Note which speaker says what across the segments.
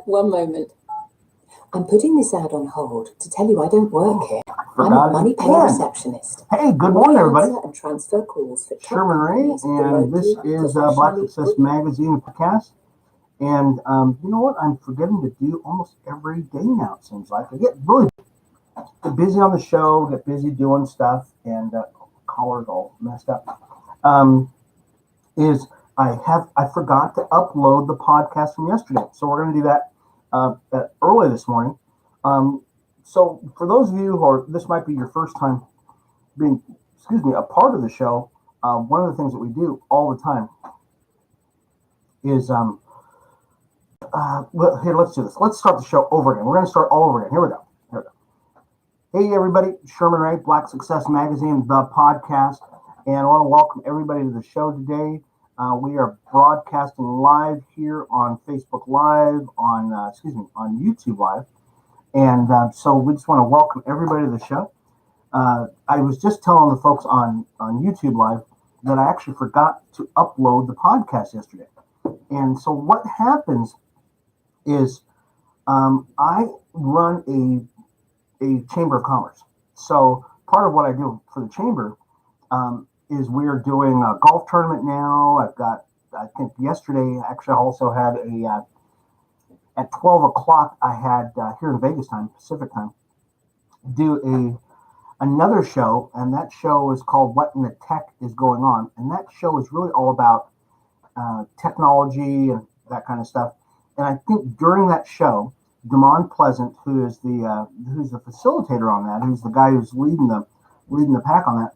Speaker 1: One moment. I'm putting this ad on hold to tell you I don't work here. I'm a MoneyPay receptionist.
Speaker 2: Hey, good morning, everybody.
Speaker 1: And transfer calls for
Speaker 2: Sherman Ray, and this is Black Success Magazine podcast. And you know what? I'm forgetting to do almost every day now, it seems like. I get really busy on the show, get busy doing stuff, and collar's all messed up. I forgot to upload the podcast from yesterday. So we're going to do that early this morning. So for those of you who this might be your first time being, a part of the show, one of the things that we do all the time is, well, here, let's do this. Let's start the show over again. We're going to start all over again. Here we go. Hey, everybody. Sherman Ray, Black Success Magazine, the podcast. And I want to welcome everybody to the show today. We are broadcasting live here on Facebook Live, on YouTube Live. And so we just want to welcome everybody to the show. I was just telling the folks on YouTube Live that I actually forgot to upload the podcast yesterday. And so what happens is I run a Chamber of Commerce. So part of what I do for the Chamber is we are doing a golf tournament now. I think yesterday, actually I also had at 12 o'clock, I had here in Vegas time, Pacific time, do another show, and that show is called What in the Tech is Going On. And that show is really all about technology and that kind of stuff. And I think during that show, Damon Pleasant, who's the facilitator on that, who's the guy who's leading the pack on that,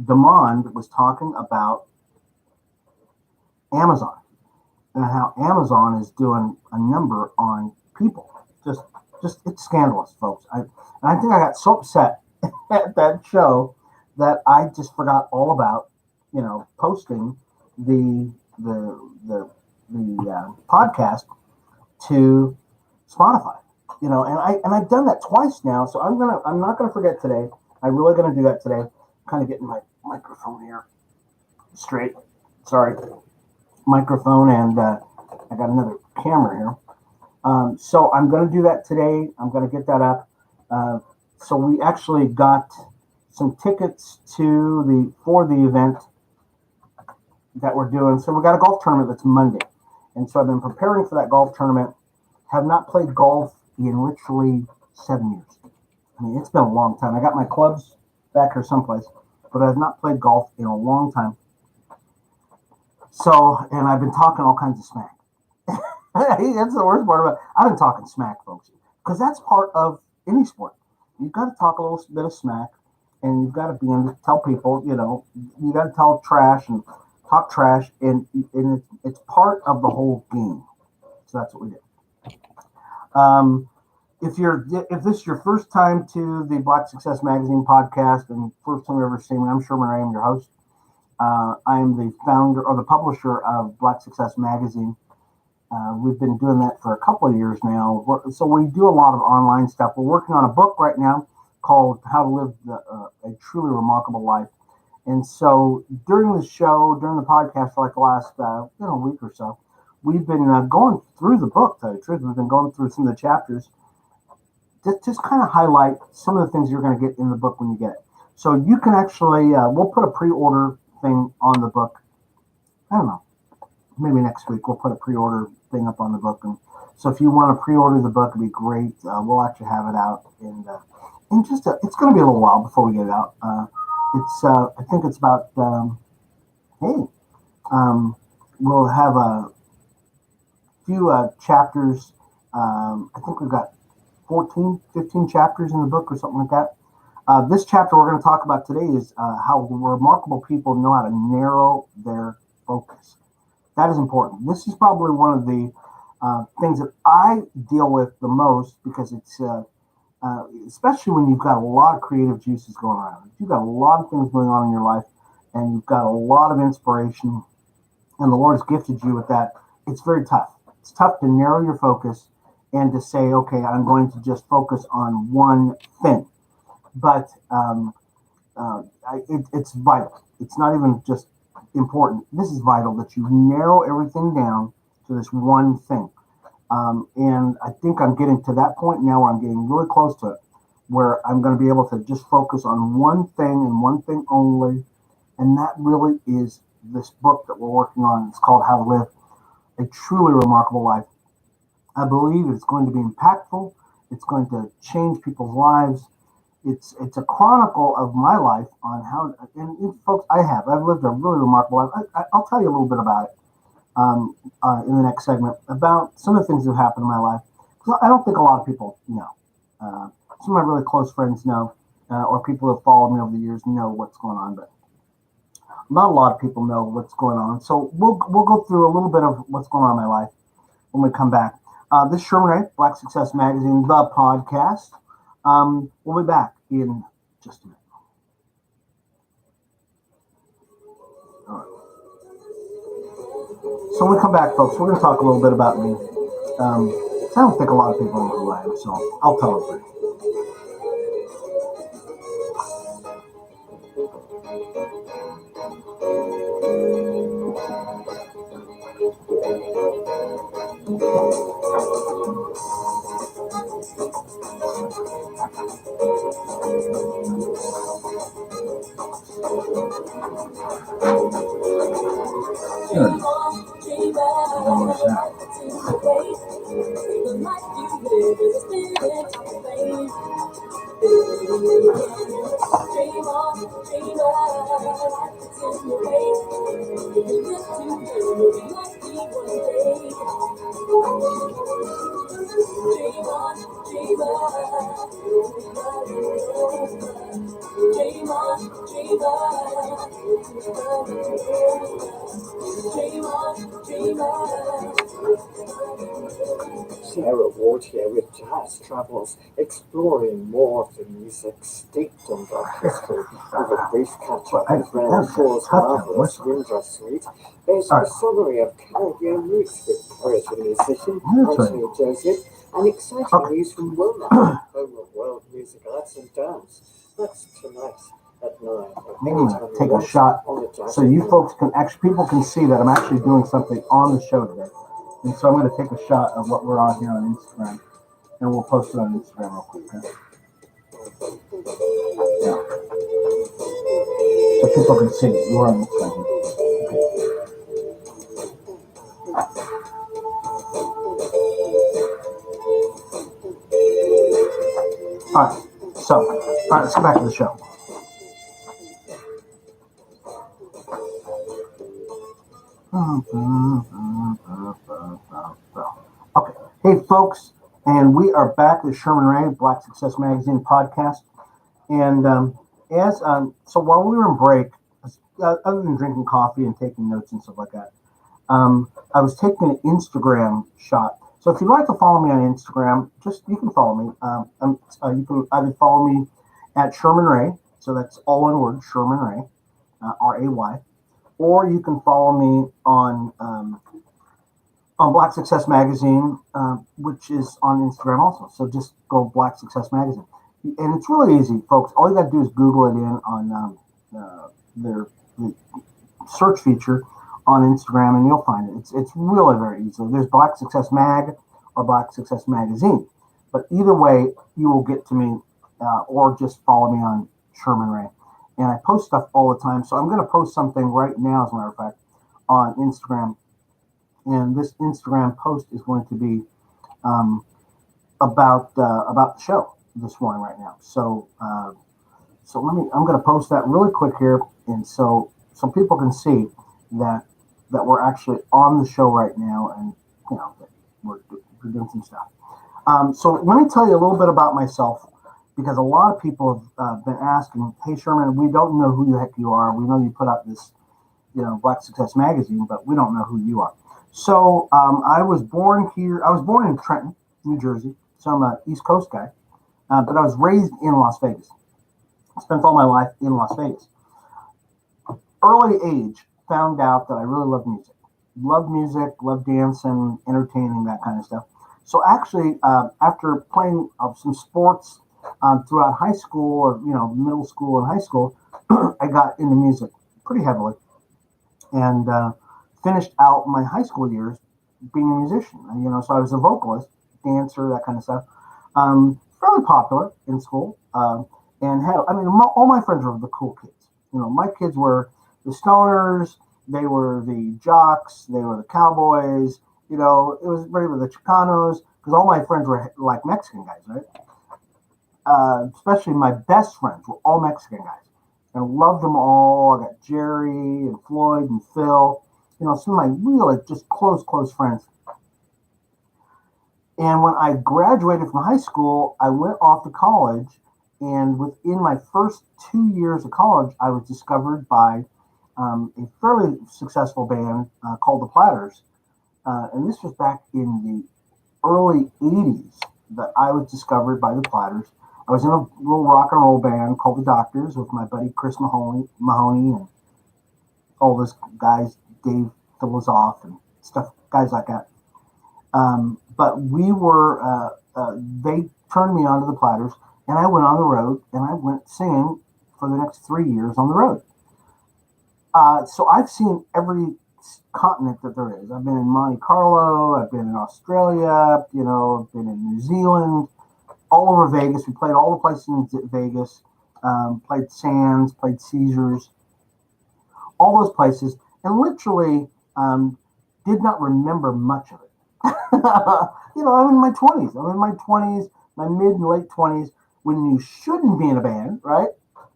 Speaker 2: Damon was talking about Amazon and how Amazon is doing a number on people. Just it's scandalous, folks. I think I got so upset at that show that I just forgot all about, posting the podcast to Spotify. And I've done that twice now, so I'm not gonna forget today. I'm really gonna do that today. Kind of getting my microphone here straight. Sorry, microphone, and I got another camera here. So I'm going to do that today. I'm going to get that up. So we actually got some tickets for the event that we're doing. So we got a golf tournament that's Monday, and so I've been preparing for that golf tournament. Have not played golf in literally 7 years. I mean, it's been a long time. I got my clubs back here someplace, but I've not played golf in a long time. So, and I've been talking all kinds of smack. That's the worst part about it. I've been talking smack, folks, because that's part of any sport. You've got to talk a little bit of smack, and you've got to be able to tell people, you got to tell trash and talk trash, and it's part of the whole game. So that's what we do. If this is your first time to the Black Success Magazine podcast and first time you ever seen me, I'm Sherman Ray, I'm your host. I am the founder or the publisher of Black Success Magazine. We've been doing that for a couple of years now. So we do a lot of online stuff. We're working on a book right now called How to Live a Truly Remarkable Life. And so during the podcast for like the last week or so, we've been going through the book, to tell you the truth. We've been going through some of the chapters. Just kind of highlight some of the things you're going to get in the book when you get it. So you can actually, we'll put a pre-order thing on the book. I don't know. Maybe next week we'll put a pre-order thing up on the book. And so if you want to pre-order the book, it'd be great. We'll actually have it out it's going to be a little while before we get it out. I think it's about, we'll have a few chapters. I think we've got 15 chapters in the book or something like that. This chapter we're going to talk about today is how remarkable people know how to narrow their focus. That is important. This is probably one of the things that I deal with the most because it's, especially when you've got a lot of creative juices going around. If you've got a lot of things going on in your life and you've got a lot of inspiration and the Lord's gifted you with that, it's very tough. It's tough to narrow your focus and to say, okay, I'm going to just focus on one thing. But it's vital. It's not even just important. This is vital that you narrow everything down to this one thing. And I think I'm getting to that point now where I'm getting really close to it, where I'm going to be able to just focus on one thing and one thing only. And that really is this book that we're working on. It's called How to Live a Truly Remarkable Life. I believe it's going to be impactful. It's going to change people's lives. It's a chronicle of my life on how, and folks, I've lived a really remarkable life. I'll tell you a little bit about it in the next segment, about some of the things that happened in my life. Because I don't think a lot of people know. Some of my really close friends know, or people who have followed me over the years know what's going on, but not a lot of people know what's going on. So we'll go through a little bit of what's going on in my life when we come back. This is Sherman Ray, Black Success Magazine, the podcast. We'll be back in just a minute. All right. So when we come back, folks, we're going to talk a little bit about me. I don't think a lot of people know who I am, so I'll tell everybody.
Speaker 3: Sarah Ward here with Jazz Travels, exploring more of the music's state-owned history with a brief catch-up with Round Shaw's marvelous Windrush Suite. There's a summary of Caribbean roots with Puerto musician Anthony Joseph, and exciting news from Wilmette, home of world music arts and dance. That's tonight at 9.
Speaker 2: Maybe take a shot so you folks can actually, people can see that I'm actually doing something on the show today. And so I'm going to take a shot of what we're on here on Instagram, and we'll post it on Instagram real quick. Okay? Yeah. So people can see it. We're on Instagram. Okay. All right, let's get back to the show. Okay, hey folks, and we are back with Sherman Ray, Black Success Magazine podcast. And so while we were in break, other than drinking coffee and taking notes and stuff like that, I was taking an Instagram shot. So if you'd like to follow me on Instagram, you can follow me. You can either follow me at Sherman Ray, so that's all one word, Sherman Ray, R-A-Y. Or you can follow me on Black Success Magazine, which is on Instagram also. So just go Black Success Magazine. And it's really easy, folks. All you got to do is Google it in on their search feature on Instagram, and you'll find it. It's really very easy. There's Black Success Mag or Black Success Magazine. But either way, you will get to me, or just follow me on Sherman Ray. And I post stuff all the time. So I'm going to post something right now, as a matter of fact, on Instagram. And this Instagram post is going to be about the show this morning right now. So I'm going to post that really quick here, and so people can see that we're actually on the show right now, and that we're doing some stuff. So let me tell you a little bit about myself, because a lot of people have been asking, hey, Sherman, we don't know who the heck you are. We know you put out this, Black Success Magazine, but we don't know who you are. So I was born here. I was born in Trenton, New Jersey. So I'm an East Coast guy, but I was raised in Las Vegas. I spent all my life in Las Vegas. Early age, found out that I really love music. Love dancing, entertaining, that kind of stuff. So actually, after playing some sports throughout high school, or middle school and high school, I got into music pretty heavily, and finished out my high school years being a musician. So I was a vocalist, dancer, that kind of stuff. Fairly popular in school, and all my friends were the cool kids. My kids were the stoners, they were the jocks, they were the cowboys. It was really the Chicanos, because all my friends were like Mexican guys, right? Especially my best friends were all Mexican guys. And I loved them all. I got Jerry and Floyd and Phil, some of my really just close friends. And when I graduated from high school, I went off to college. And within my first 2 years of college, I was discovered by a fairly successful band called the Platters. And this was back in the early 80s that I was discovered by the Platters. I was in a little rock and roll band called the Doctors with my buddy Chris Mahoney and all those guys, Dave Philosoph and stuff, guys like that. But we were, they turned me on to the Platters, and I went on the road, and I went singing for the next 3 years on the road. So I've seen every continent that there is. I've been in Monte Carlo, I've been in Australia, I've been in New Zealand, all over Vegas. We played all the places in Vegas, played Sands, played Caesars, all those places, and literally did not remember much of it. I'm in my 20s. My mid and late 20s, when you shouldn't be in a band, right?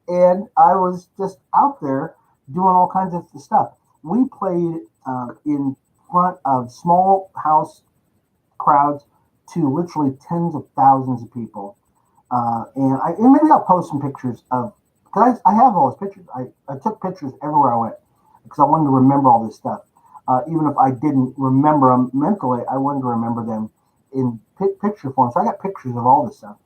Speaker 2: And I was just out there doing all kinds of stuff. We played in front of small house crowds to literally tens of thousands of people. And maybe I'll post some pictures of, because I have all those pictures. I took pictures everywhere I went because I wanted to remember all this stuff. Even if I didn't remember them mentally, I wanted to remember them in picture form. So I got pictures of all this stuff,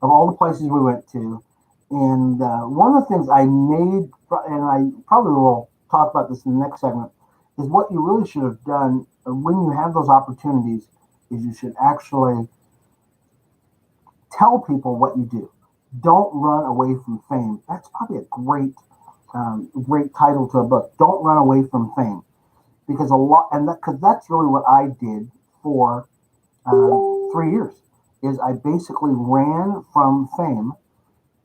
Speaker 2: of all the places we went to. And one of the things I made, and I probably will talk about this in the next segment, is what you really should have done when you have those opportunities is you should actually tell people what you do. Don't run away from fame. That's probably a great title to a book. Don't run away from fame, because because that's really what I did for 3 years. Is I basically ran from fame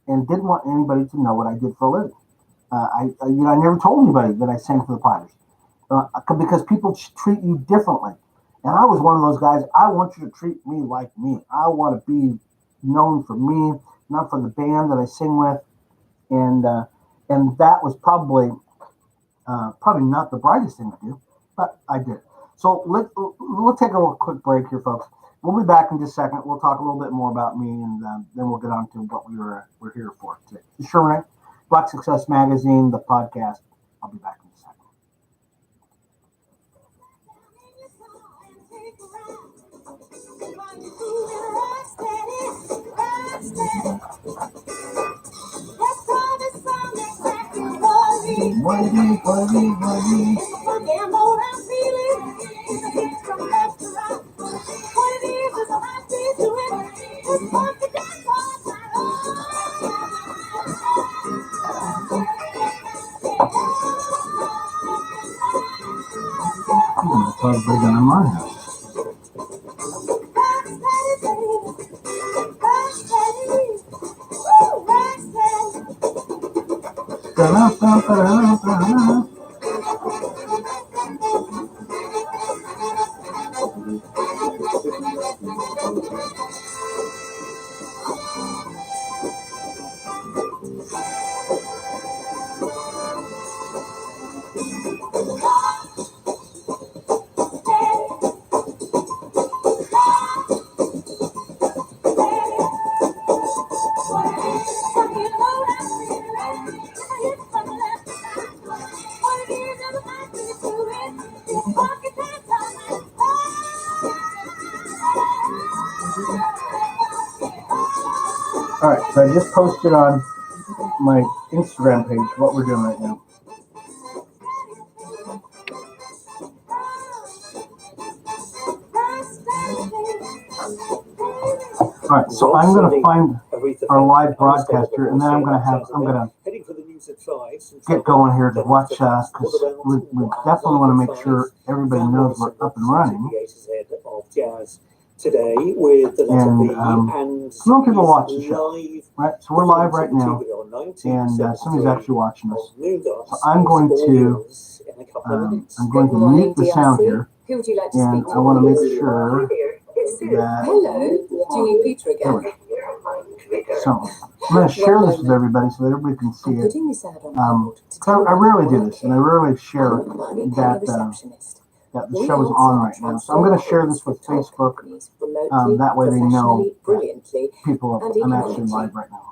Speaker 2: and didn't want anybody to know what I did for a living. I never told anybody that I sang for the Platters because people treat you differently. And I was one of those guys. I want you to treat me like me. I want to be known for me, not for the band that I sing with. And that was probably not the brightest thing to do, but I did. So we'll take a quick break here, folks. We'll be back in just a second. We'll talk a little bit more about me, and then we'll get on to what we're here for today. Sherman Wright, Black Success Magazine, the podcast. I'll be back in a second. On my house. All right, so I just posted on my Instagram page what we're doing right now. All right, so I'm going to find our live broadcaster, and then I'm going to get going here to watch, because we definitely want to make sure everybody knows we're up and running.
Speaker 3: Today with the letter B and
Speaker 2: some people watch the show,
Speaker 3: live,
Speaker 2: right? So we're live right now, and somebody's actually watching us. So I'm going to mute the sound here,
Speaker 1: Who would you like to
Speaker 2: and
Speaker 1: speak to?
Speaker 2: I want to make sure that.
Speaker 1: Hello, do you need Peter again?
Speaker 2: So I'm going to share this with everybody so that everybody can see
Speaker 1: I'm
Speaker 2: it.
Speaker 1: putting this ad on hold to
Speaker 2: I
Speaker 1: tell you
Speaker 2: rarely
Speaker 1: about
Speaker 2: do this, and I rarely share
Speaker 1: Money Penny
Speaker 2: that
Speaker 1: Receptionist.
Speaker 2: that the show is on right now. So I'm going to share this with Facebook. That way they know
Speaker 1: brilliantly,
Speaker 2: people
Speaker 1: and
Speaker 2: I'm actually
Speaker 1: economically.
Speaker 2: live right now.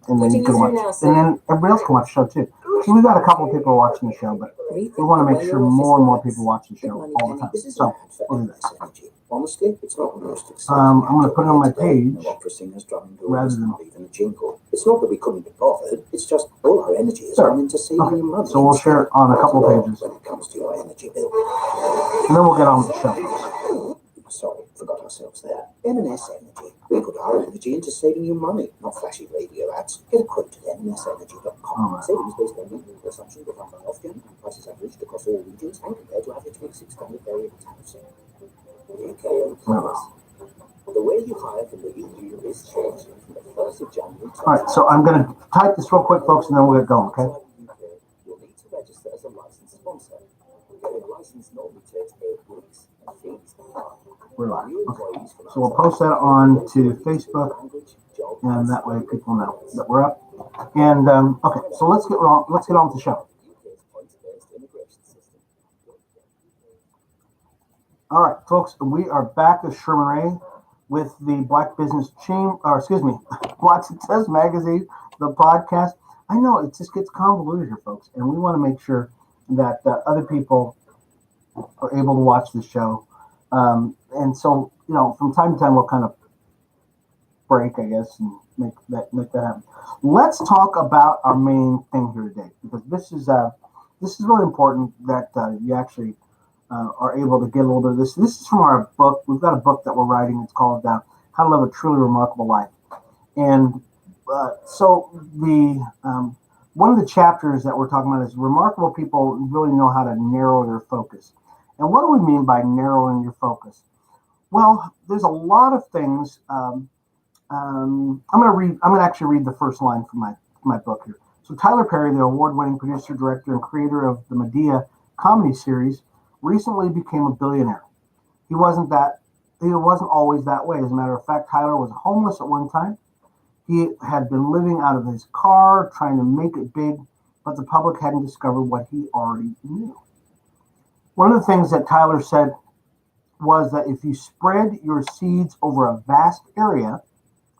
Speaker 2: And then you
Speaker 1: Putting
Speaker 2: can
Speaker 1: you
Speaker 2: watch
Speaker 1: through now,
Speaker 2: it.
Speaker 1: sir.
Speaker 2: And then everybody else can watch the show too. So we've got a couple of people watching the show, but we want to make sure more and more people watch the show all the time. So we'll do this.
Speaker 3: Honestly, it's not the most exciting.
Speaker 2: I'm going to put it on my page
Speaker 3: Opera singers, drumming
Speaker 2: rather
Speaker 3: doors,
Speaker 2: than.
Speaker 3: not even a jingle. It's not that we couldn't be bothered. It's just all our energy is
Speaker 2: Sure.
Speaker 3: gone into saving you money.
Speaker 2: So we'll share it on a couple of pages,
Speaker 3: When it comes to your energy bill.
Speaker 2: and then we'll get on with the show.
Speaker 3: Sorry, forgot ourselves there. M&S Energy. We put our energy into saving you money, not flashy radio ads. Get a quote at msenergy.com.
Speaker 2: Alright.
Speaker 3: Savings based on reasonable assumptions that run often and prices averaged across all regions and compared to average basic standard variable tariffs. UK employees. The way you hire from the EU is changing from the 1st of January.
Speaker 2: All right, so I'm going to type this real quick, folks, and then we'll get going, okay?
Speaker 3: You'll need to register as a licensed sponsor. Getting a license normally takes 8 weeks and fees.
Speaker 2: We're live. Okay. So we'll post that on to Facebook, and that way people know that we're up. And okay, so let's get on with the show. All right, folks, we are back with Sherman Ray with the Black Business Black Success Magazine, the podcast. I know it just gets convoluted here, folks, and we want to make sure that other people are able to watch the show. And so, from time to time, we'll kind of break, I guess, and make that happen. Let's talk about our main thing here today, because this is really important that you actually are able to get a little bit of this. This is from our book. We've got a book that we're writing. It's called How to Live a Truly Remarkable Life. And so the one of the chapters that we're talking about is remarkable people really know how to narrow their focus. And what do we mean by narrowing your focus? Well, there's a lot of things. I'm going to actually read the first line from my book here. So Tyler Perry, the award-winning producer, director, and creator of the Medea comedy series, recently became a billionaire. He wasn't always that way. As a matter of fact, Tyler was homeless at one time. He had been living out of his car, trying to make it big, but the public hadn't discovered what he already knew. One of the things that Tyler said was that if you spread your seeds over a vast area,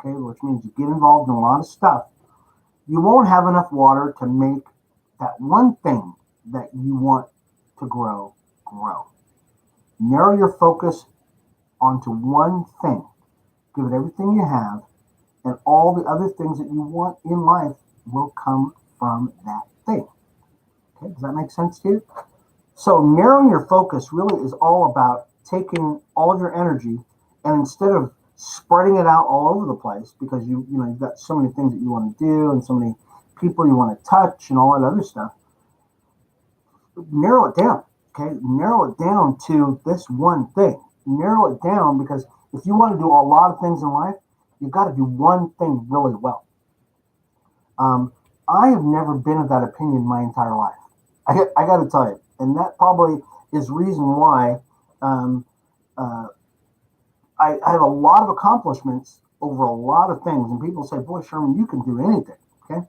Speaker 2: okay, which means you get involved in a lot of stuff, you won't have enough water to make that one thing that you want to grow. Narrow your focus onto one thing. Give it everything you have, and all the other things that you want in life will come from that thing. Okay, does that make sense to you? So narrowing your focus really is all about taking all of your energy, and instead of spreading it out all over the place, because you've got so many things that you want to do and so many people you want to touch and all that other stuff, narrow it down. Okay, narrow it down to this one thing. Narrow it down, because if you want to do a lot of things in life, you've got to do one thing really well. I have never been of that opinion my entire life. I got to tell you, and that probably is reason why I have a lot of accomplishments over a lot of things. And people say, "Boy, Sherman, you can do anything." Okay,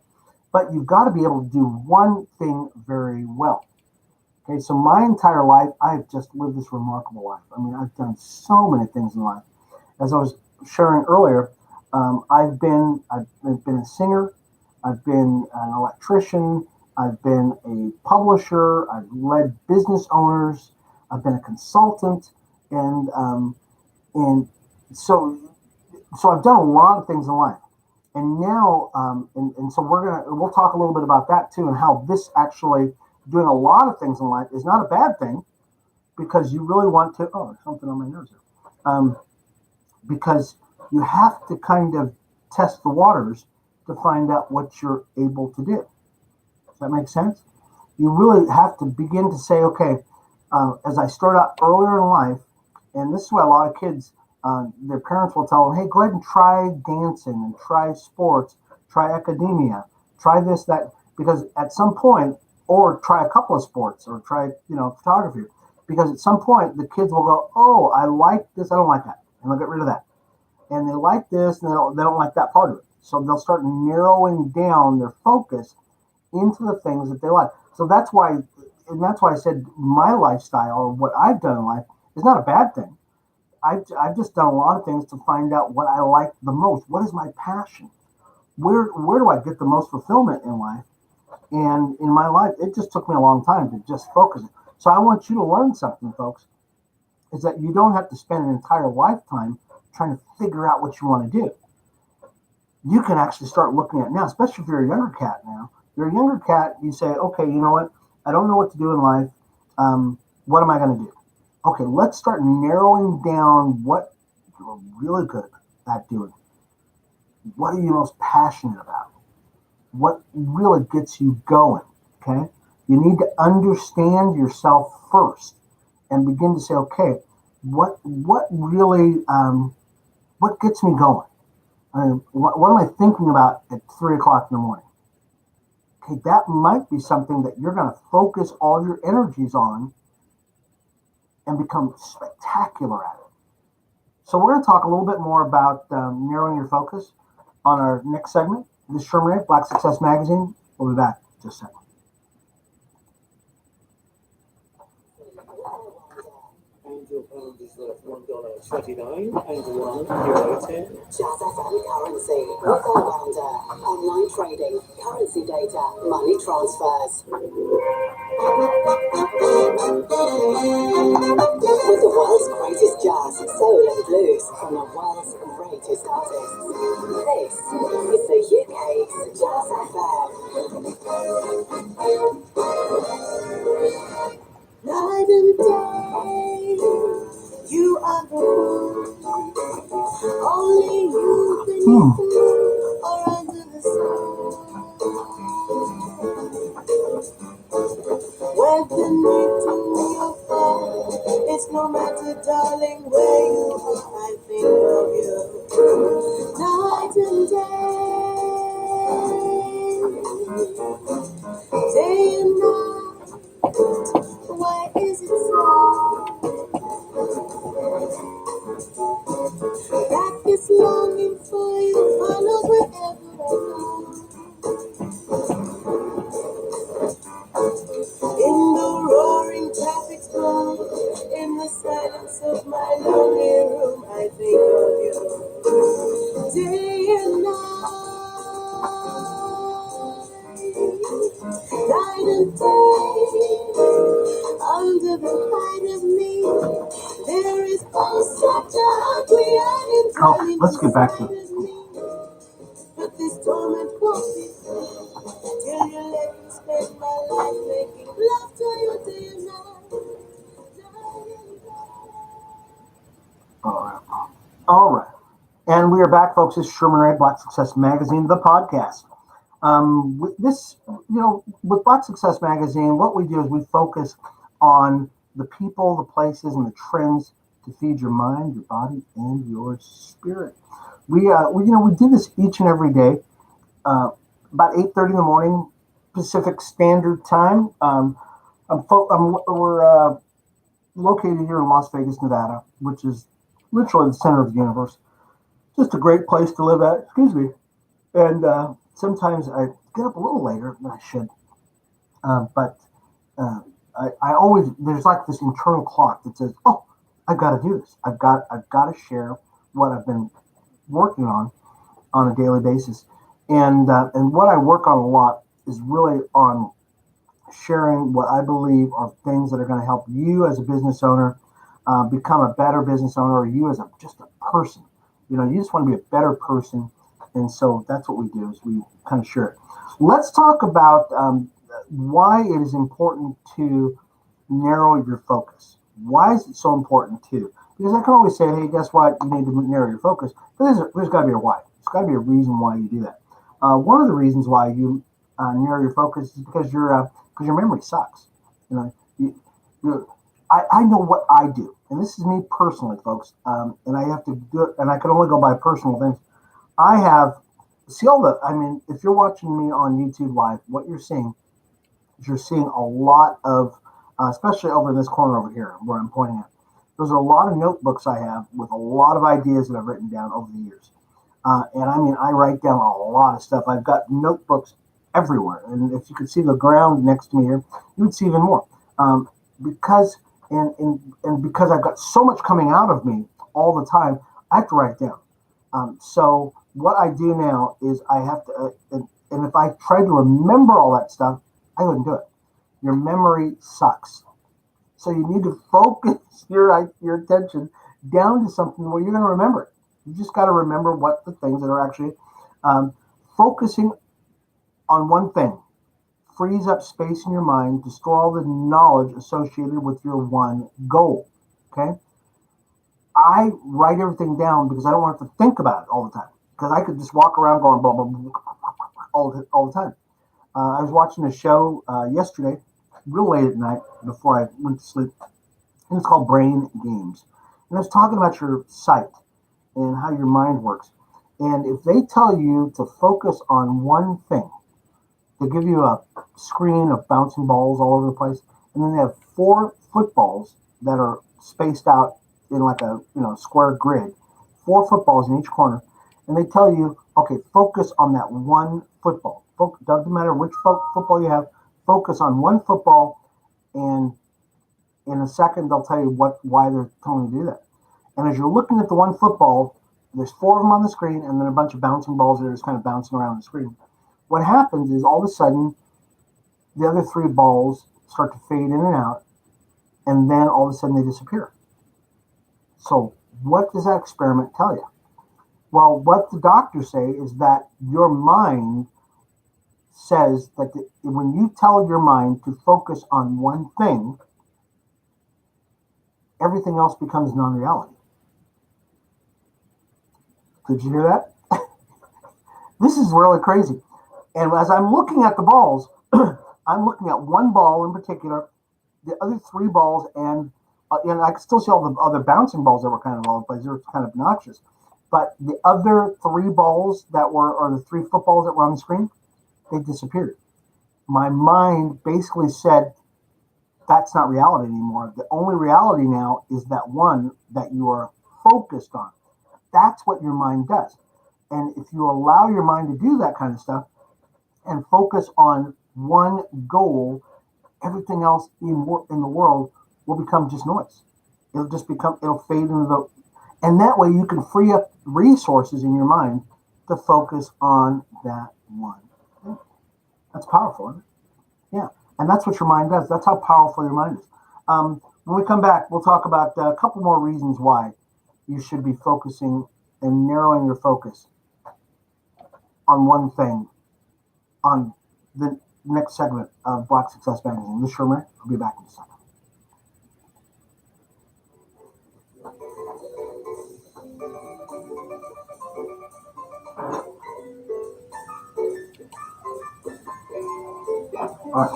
Speaker 2: but you've got to be able to do one thing very well. Okay, so my entire life, I've just lived this remarkable life. I mean, I've done so many things in life. As I was sharing earlier, I've been a singer, I've been an electrician, I've been a publisher, I've led business owners, I've been a consultant, and so I've done a lot of things in life. And now, and so we'll talk a little bit about that too, and how this actually, doing a lot of things in life is not a bad thing, because you really want to, there's something on my nose here. Because you have to kind of test the waters to find out what you're able to do. Does that make sense? You really have to begin to say, okay, as I start out earlier in life, and this is why a lot of kids, their parents will tell them, hey, go ahead and try dancing and try sports, try academia, try this, that, because at some point, or try a couple of sports or try, photography, because at some point the kids will go, oh, I like this, I don't like that, and they'll get rid of that. And they like this, and they don't like that part of it. So they'll start narrowing down their focus into the things that they like. So that's why I said my lifestyle, or what I've done in life, is not a bad thing. I've just done a lot of things to find out what I like the most. What is my passion? Where do I get the most fulfillment in life? And in my life, it just took me a long time to just focus. So I want you to learn something, folks, is that you don't have to spend an entire lifetime trying to figure out what you want to do. You can actually start looking at now, especially if you're a younger cat now. You're a younger cat, you say, okay, you know what? I don't know what to do in life. What am I going to do? Okay, let's start narrowing down what you're really good at doing. What are you most passionate about? What really gets you going, okay? You need to understand yourself first and begin to say, okay, what really, what gets me going? What am I thinking about at 3 o'clock in the morning? Okay, that might be something that you're going to focus all your energies on and become spectacular at it. So we're going to talk a little bit more about narrowing your focus on our next segment. This is Sherman Ray, Black Success Magazine. We'll be back in just a second.
Speaker 3: Angel pound is worth $1.29 and €1.10.
Speaker 4: Jazz FM currency, with Allrounder, online trading, currency data, money transfers. With the world's greatest jazz, soul and blues from the world's greatest artists. This is the UK's Jazz FM. Night and day, you are the one. Only you beneath the moon or under the sun. Whether near to me or far, it's no matter, darling, where you are, I think of you. Night and day and night. Why is it so? That this longing for you follows wherever I go. In the roaring traffic storm, in the silence of my lonely room, I think of you. Day and night and day. Under the light of me, there is such a hungry and
Speaker 2: let's get back to it.
Speaker 4: But this torment won't be free till you let me spend my life making love to you day and night.
Speaker 2: All right. And we are back, folks. This is Sherman Ray, Black Success Magazine, the podcast. With Black Success Magazine, what we do is we focus on the people, the places, and the trends to feed your mind, your body, and your spirit. We do this each and every day, about 8:30 in the morning, Pacific Standard Time. We're located here in Las Vegas, Nevada, which is literally the center of the universe. Just a great place to live at. Excuse me. And sometimes I get up a little later than I should, but I always, there's like this internal clock that says, "Oh, I've got to do this. I've got to share what I've been working on a daily basis." And what I work on a lot is really on sharing what I believe are things that are going to help you as a business owner become a better business owner, or you as just a person. You just want to be a better person. And so that's what we do, is we kind of share it. Let's talk about why it is important to narrow your focus. Why is it so important too? Because I can always say, hey, guess what? You need to narrow your focus. But there's got to be a why. There's got to be a reason why you do that. One of the reasons why you narrow your focus is because your memory sucks. You know, I know what I do, and this is me personally, folks. And I have to do it, and I can only go by personal things. I have if you're watching me on YouTube Live, what you're seeing is you're seeing a lot of, especially over in this corner over here where I'm pointing at. Those are a lot of notebooks I have with a lot of ideas that I've written down over the years. And I write down a lot of stuff. I've got notebooks everywhere. And if you could see the ground next to me here, you would see even more. Because because I've got so much coming out of me all the time, I have to write it down. So what I do now is I have to, and if I tried to remember all that stuff, I wouldn't do it. Your memory sucks. So you need to focus your attention down to something where you're going to remember it. You just got to remember what the things that are actually focusing on one thing frees up space in your mind to store all the knowledge associated with your one goal. Okay? I write everything down because I don't want to think about it all the time. Because I could just walk around going blah, blah, blah, all the time. I was watching a show yesterday, real late at night before I went to sleep. And it's called Brain Games. And it's talking about your sight and how your mind works. And if they tell you to focus on one thing, they give you a screen of bouncing balls all over the place. And then they have 4 footballs that are spaced out in like a square grid. 4 footballs in each corner. And they tell you, okay, focus on that one football. Doesn't matter which football you have, focus on one football, and in a second they'll tell you why they're telling you to do that. And as you're looking at the one football, there's 4 of them on the screen, and then a bunch of bouncing balls that are just kind of bouncing around the screen. What happens is all of a sudden, the other 3 balls start to fade in and out, and then all of a sudden they disappear. So what does that experiment tell you? Well, what the doctors say is that your mind says that when you tell your mind to focus on one thing, everything else becomes non-reality. Did you hear that? This is really crazy. And as I'm looking at the balls, I'm looking at one ball in particular, the other 3 balls, and I can still see all the other bouncing balls that were kind of all over the place. They were kind of obnoxious. But the other 3 balls or the 3 footballs that were on the screen, they disappeared. My mind basically said, that's not reality anymore. The only reality now is that one that you are focused on. That's what your mind does. And if you allow your mind to do that kind of stuff and focus on one goal, everything else in the world will become just noise. It'll fade into and that way you can free up resources in your mind to focus on that one thing. That's powerful, isn't it? Yeah. And that's what your mind does. That's how powerful your mind is. When we come back, we'll talk about a couple more reasons why you should be focusing and narrowing your focus on one thing on the next segment of Black Success Magazine. This is Sherman. I'll be back in a second. All right.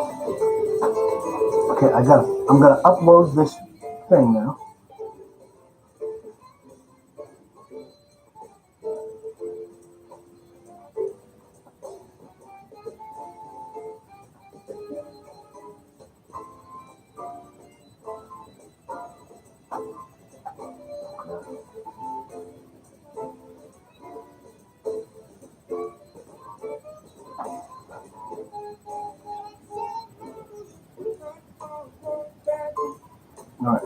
Speaker 2: Okay, I'm gonna upload this thing now. All right.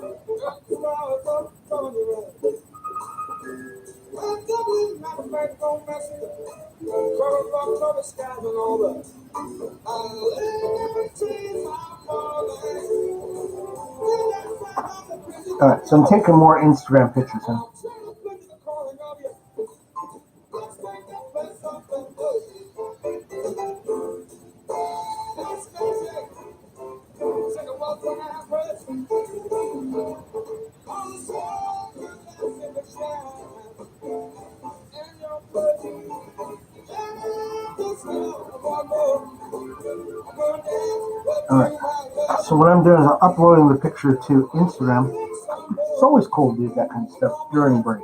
Speaker 2: All right, so I'm taking more Instagram pictures, huh? All right. So what I'm doing is I'm uploading the picture to Instagram. It's always cool to do that kind of stuff during breaks.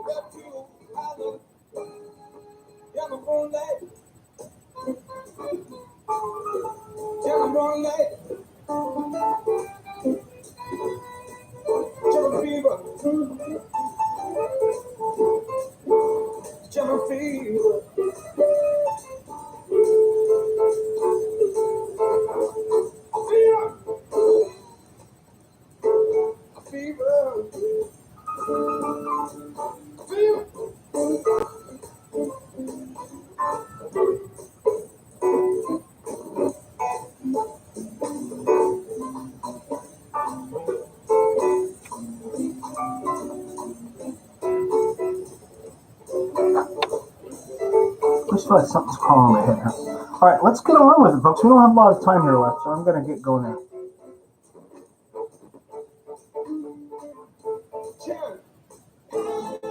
Speaker 2: I just feel like something's calling my head here. All right, let's get on with it, folks. We don't have a lot of time here left, so I'm going to get going now.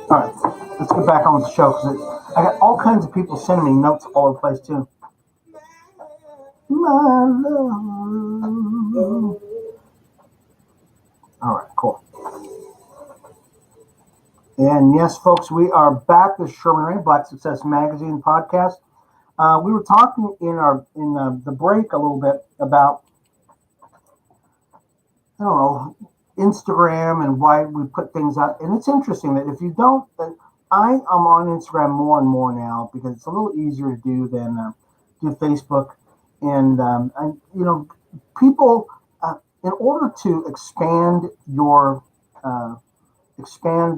Speaker 2: All right, let's get back on with the show because I got all kinds of people sending me notes all over the place too. My love. All right, cool. And yes, folks, we are back with Sherman Ray, Black Success Magazine podcast. We were talking in the break a little bit about, I don't know, Instagram and why we put things up. And it's interesting that if you don't, I am on Instagram more and more now because it's a little easier to do than do Facebook. And people, in order to expand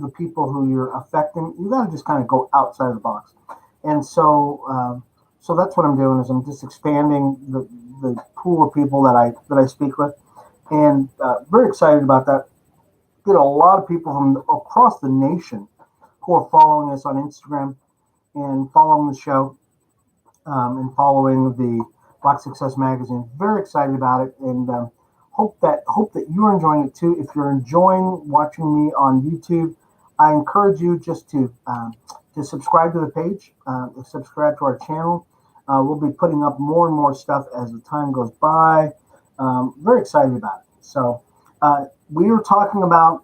Speaker 2: the people who you're affecting, you got to just kind of go outside the box. And so that's what I'm doing is I'm just expanding the pool of people that I speak with, and very excited about that. Get a lot of people from across the nation who are following us on Instagram and following the show and following the Black Success Magazine. Very excited about it, and hope that you're enjoying it too. If you're enjoying watching me on YouTube, I encourage you just to subscribe to the page, subscribe to our channel. We'll be putting up more and more stuff as the time goes by. Very excited about it. So we were talking about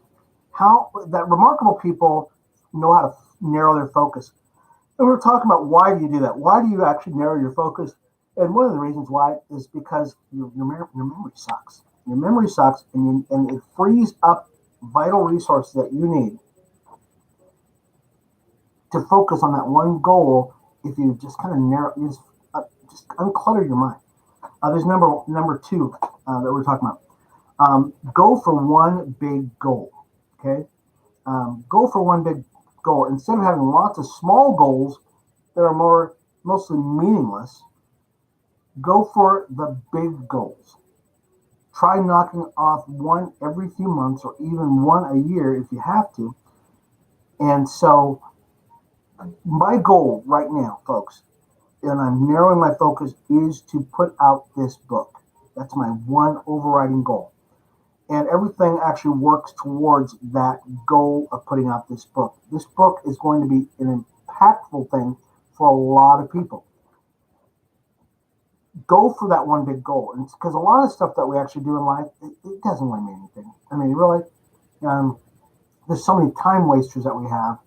Speaker 2: how that remarkable people know how to narrow their focus. And we were talking about why do you do that? Why do you actually narrow your focus? And one of the reasons why is because your memory sucks. Your memory sucks, and it frees up vital resources that you need to focus on that one goal. If you just kind of just unclutter your mind. There's number two that we're talking about. Go for one big goal. Okay, go for one big goal instead of having lots of small goals that are mostly meaningless. Go for the big goals. Try knocking off one every few months or even one a year if you have to. And so my goal right now, folks, and I'm narrowing my focus, is to put out this book. That's my one overriding goal. And everything actually works towards that goal of putting out this book. This book is going to be an impactful thing for a lot of people. Go for that one big goal. And because a lot of stuff that we actually do in life, it doesn't really mean anything. I mean, really, there's so many time wasters that we have,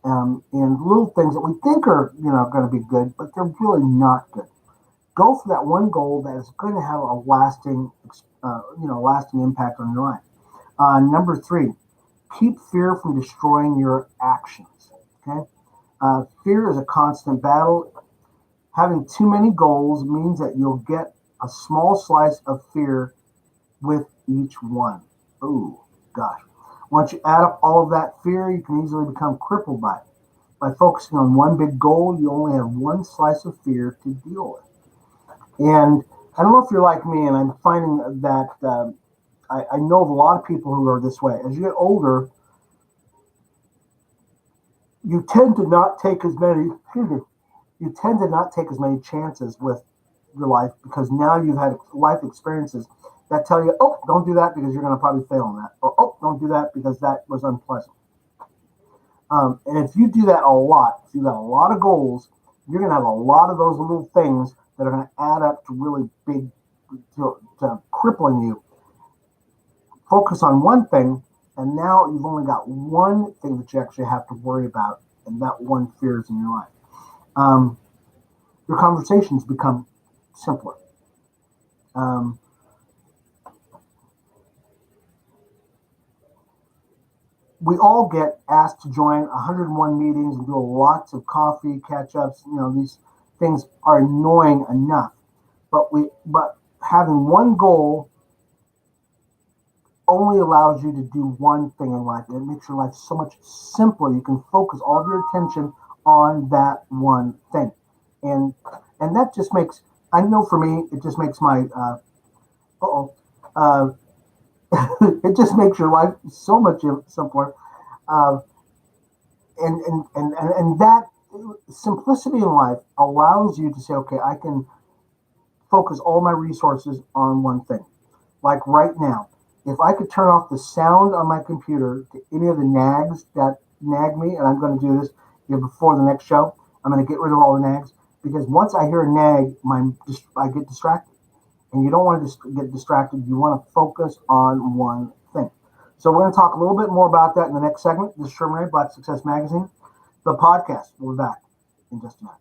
Speaker 2: and little things that we think are, going to be good, but they're really not good. Go for that one goal that is going to have a lasting impact on your life. Number 3, keep fear from destroying your actions. Okay, fear is a constant battle. Having too many goals means that you'll get a small slice of fear with each one. Oh, gosh. Once you add up all of that fear, you can easily become crippled by it. By focusing on one big goal, you only have one slice of fear to deal with. And I don't know if you're like me, and I'm finding that I know of a lot of people who are this way. As you get older, you tend to not take as many chances with your life because now you've had life experiences that tell you, oh, don't do that because you're going to probably fail on that. Or, oh, don't do that because that was unpleasant. And if you do that a lot, if you've got a lot of goals, you're going to have a lot of those little things that are going to add up to really big, to crippling you. Focus on one thing, and now you've only got one thing that you actually have to worry about, and that one fear is in your life. Your conversations become simpler. We all get asked to join 101 meetings and do lots of coffee catch-ups. These things are annoying enough, but having one goal only allows you to do one thing in life. It makes your life so much simpler. You can focus all of your attention on that one thing, and that just makes. I know for me, it just makes my. It just makes your life so much simpler, and that simplicity in life allows you to say, okay, I can focus all my resources on one thing. Like right now, if I could turn off the sound on my computer to any of the nags that nag me, and I'm going to do this before the next show, I'm going to get rid of all the nags, because once I hear a nag, I get distracted. And you don't want to get distracted. You want to focus on one thing. So we're going to talk a little bit more about that in the next segment. This is Sherman Ray, Black Success Magazine, the podcast. We'll be back in just a minute.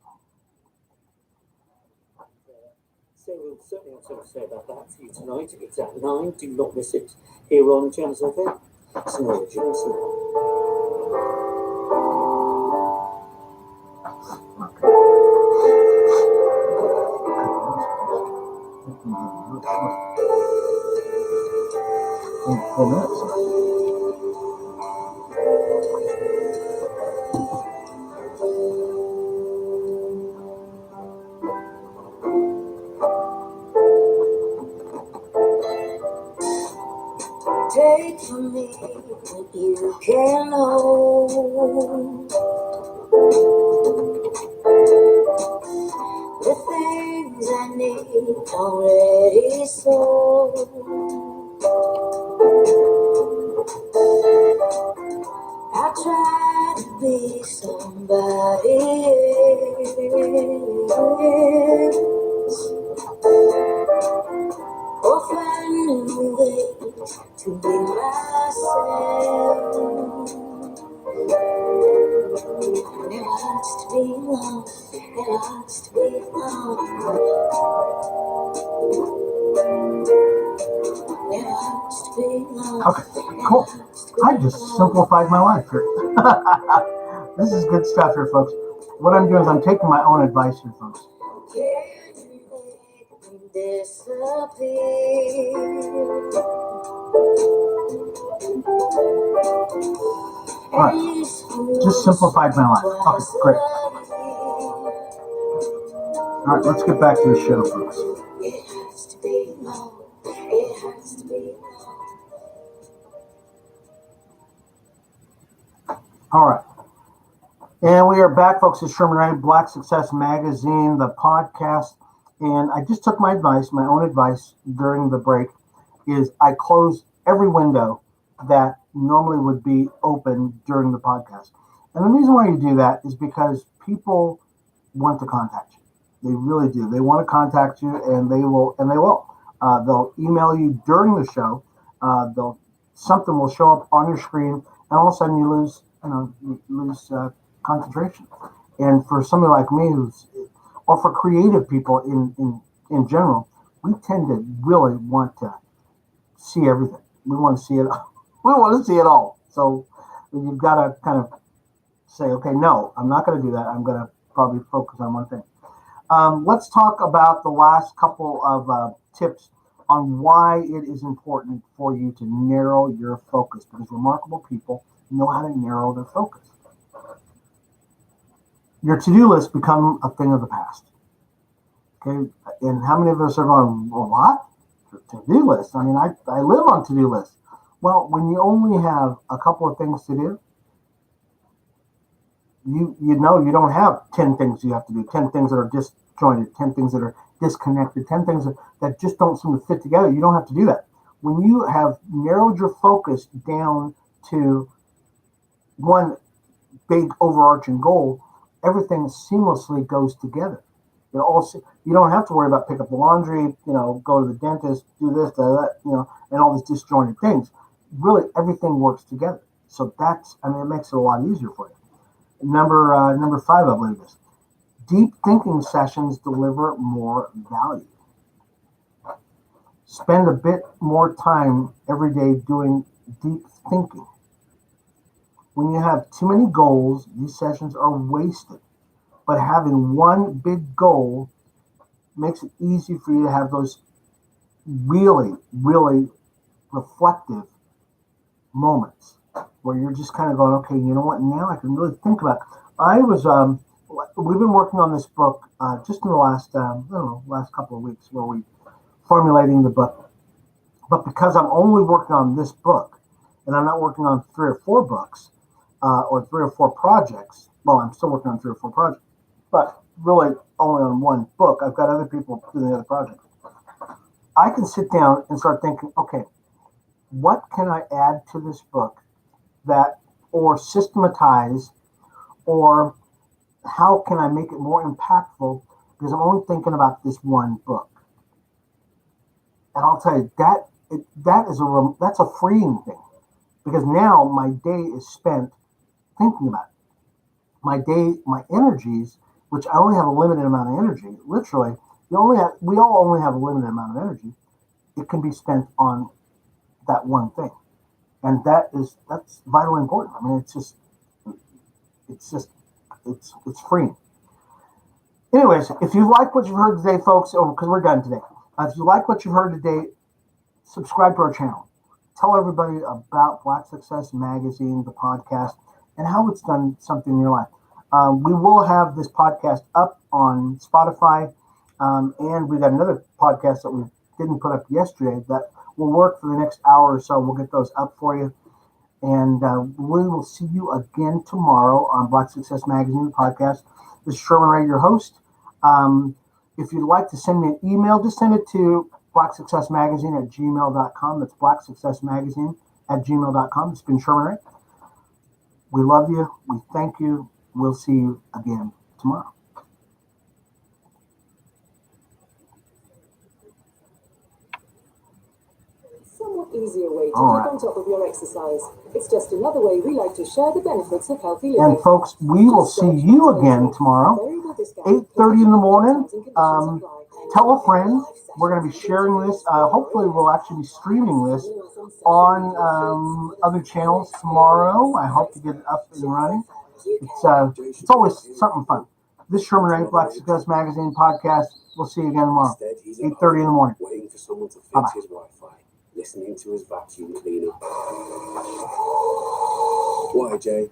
Speaker 3: So we'll certainly have something to say about that for you tonight. It's at 9. Do not miss it here on Jams FM. It's an original.
Speaker 4: Take from me what you can hold. The things I need already sold. I try to be somebody else, or find new ways to be myself. Never hurts to be alone. Never hurts to be alone. Never hurts to be alone.
Speaker 2: Okay, cool. I just simplified my life here. This is good stuff here, folks. What I'm doing is I'm taking my own advice here, folks.
Speaker 4: Can you make me disappear?
Speaker 2: All right, just simplified my life. Okay, great. All right, let's get back to the show, folks.
Speaker 4: It hurts to be alone. It hurts to be alone.
Speaker 2: All right. And we are back, folks. It's Sherman Ray, Black Success Magazine, the podcast. And I just took my advice, my own advice during the break, is I closed every window that normally would be open during the podcast. And the reason why you do that is because people want to contact you. They really do. They want to contact you, and they will. They'll email you during the show. Something will show up on your screen, and all of a sudden you lose concentration. And for somebody like me, or for creative people in general, we tend to really want to see everything. We want to see it. We want to see it all. So you've got to kind of say, okay, no, I'm not going to do that. I'm going to probably focus on one thing. Let's talk about the last couple of tips on why it is important for you to narrow your focus, because remarkable people know how to narrow their focus. Your to-do list become a thing of the past. Okay, and how many of us are going, well, what? To-do list? I mean, I live on to-do lists. Well, when you only have a couple of things to do, you know you don't have 10 things you have to do, 10 things that are disjointed, 10 things that are disconnected, 10 things that just don't seem to fit together. You don't have to do that. When you have narrowed your focus down to one big overarching goal, everything seamlessly goes together. You don't have to worry about pick up the laundry, go to the dentist, do this, do that, and all these disjointed things. Really, everything works together. So it makes it a lot easier for you. Number 5, I believe is deep thinking sessions deliver more value. Spend a bit more time every day doing deep thinking. When you have too many goals, these sessions are wasted. But having one big goal makes it easy for you to have those really, really reflective moments where you're just kind of going, okay, you know what? Now I can really think about it. We've been working on this book just in the last couple of weeks where we formulating the book. But because I'm only working on this book and I'm not working on 3 or 4 books or 3 or 4 projects, well, I'm still working on 3 or 4 projects, but really only on one book. I've got other people doing the other projects. I can sit down and start thinking, okay, what can I add to this book or systematize, or how can I make it more impactful, because I'm only thinking about this one book. And I'll tell you, that's a freeing thing, because now my day is spent thinking about it. My energies, which I only have a limited amount of energy, literally, we all only have a limited amount of energy. It can be spent on that one thing. And that's vitally important. I mean, it's freeing. Anyways, if you like what you've heard today, folks, because we're done today. If you like what you've heard today, subscribe to our channel. Tell everybody about Black Success Magazine, the podcast, and how it's done something in your life. We will have this podcast up on Spotify, and we've got another podcast that we didn't put up yesterday that will work for the next hour or so. We'll get those up for you. And we will see you again tomorrow on Black Success Magazine, the podcast. This is Sherman Ray, your host. If you'd like to send me an email, just send it to blacksuccessmagazine@gmail.com. That's blacksuccessmagazine@gmail.com. It's been Sherman Ray. We love you. We thank you. We'll see you again tomorrow.
Speaker 1: Somewhat easier way to
Speaker 2: All
Speaker 1: keep
Speaker 2: right.
Speaker 1: on top of your exercise. It's just another way we like to share the benefits of healthy living.
Speaker 2: And folks, we will see you again tomorrow, 8:30 in the morning. Tell a friend. We're going to be sharing this. Hopefully, we'll actually be streaming this on other channels tomorrow. I hope to get it up and running. It's always something fun. This is Sherman Ray, Black Success Magazine podcast. We'll see you again tomorrow, 8:30 in the morning.
Speaker 5: Waiting for someone to fix
Speaker 2: Bye-bye.
Speaker 5: his Wi-Fi, listening to his vacuum cleaner. Why, Jay?